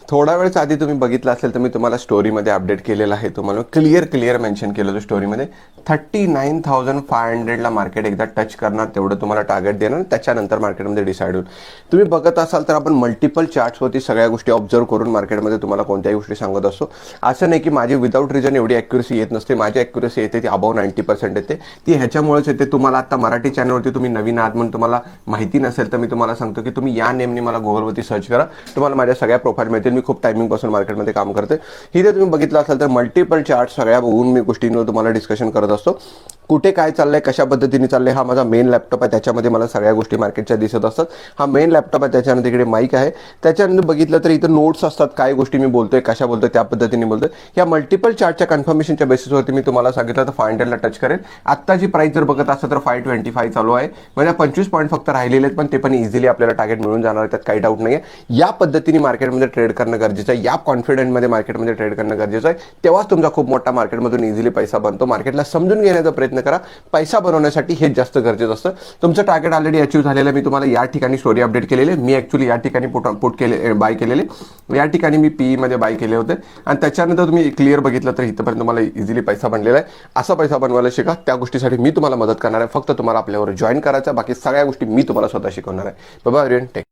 थोडा वेळच आधी तुम्ही बघितलं असेल तर मी तुम्हाला स्टोरीमध्ये अपडेट केलेलं आहे. तुम्हाला क्लिअर मेन्शन केलं होतं स्टोरीमध्ये. 39,500ला मार्केट एकदा टच करणार तेवढं तुम्हाला टार्गेट देणार, त्याच्यानंतर मार्केटमध्ये डिसाईड होईल. तुम्ही बघत असाल तर आपण मल्टिपल चार्ट्सवरती सगळ्या गोष्टी ऑब्झर्व करून मार्केटमध्ये तुम्हाला कोणत्याही गोष्टी सांगत असतो. असं नाही की माझी विदाऊट रिझन एवढी ॲक्युरेसी येत नसते. माझी ॲक्युरेसी येते ती अबाव 90% येते. ती ह्याच्यामुळेच येते. तुम्हाला आता मराठी चॅनलवरती तुम्ही नवीन आहात म्हणून तुम्हाला माहिती नसेल तर मी तुम्हाला सांगतो की तुम्ही या नेमनी मला गुगलवरती सर्च करा, तुम्हाला माझ्या सगळ्या प्रोफाईल मिळतील. मी खूप टायमिंगपासून मार्केटमध्ये काम करते. इथे तुम्ही बघितलं असाल तर मल्टिपल चार्ट सगळ्या बघून मी गोष्टींवर तुम्हाला डिस्कशन करत असतो. कुठे काय चाललंय, कशा पद्धतीने चाललंय. हा माझा मेन लॅपटॉप आहे, त्याच्यामध्ये मला सगळ्या गोष्टी मार्केटच्या दिसत असतात. हा मेन लॅपटॉप आहे, त्याच्यानंतर इकडे माईक आहे. त्याच्यानंतर बघितलं तर इथं नोट्स असतात, काय गोष्टी मी बोलतोय, कशा बोलतोय, त्या पद्धतीने बोलतोय. या मल्टिपल चार्टच्या कन्फर्मेशनच्या बेसिसवरती मी तुम्हाला सांगितलं तर 500ला टच करेल. आत्ताची प्राइस जर बघत असेल तर 525 चालू आहे. म्हणजे 25 पॉईंट फक्त राहिलेले आहेत, पण ते पण इझिली आपल्याला टार्गेट मिळून जाणार आहे, त्यात काही डाऊट नाही आहे. या पद्धतीने मार्केटमध्ये ट्रेड करणं गरजेचं आहे. या कॉन्फिडन्समध्ये मार्केटमध्ये ट्रेड करणं गरजेचं आहे. तेव्हाच तुमचा खूप मोठा मार्केटमधून इझिली पैसा बनतो. मार्केटला समजून घेण्याचा प्रयत्न करा. पैसा बनवण्यासाठी हेच जास्त गरजेचं असतं. तुमचं टार्गेट ऑलरेडी अचीव झालेलं मी तुम्हाला या ठिकाणी स्टोरी अपडेट केलेले. मी ऍक्च्युली या ठिकाणी पुट केले, बाय केलेले. या ठिकाणी मी पीई मध्ये बाय केले होते आणि त्याच्यानंतर तुम्ही क्लिअर बघितलं तर इथपर्यंत तुम्हाला इझिली पैसा बनलेला आहे. असा पैसा बनवायला शिका. त्या गोष्टीसाठी मी तुम्हाला मदत करणार आहे. फक्त तुम्हाला आपल्यावर जॉईन करायचं, बाकी सगळ्या गोष्टी मी तुम्हाला स्वतः शिकवणार आहे. बाबा एव्हरीवन, टेक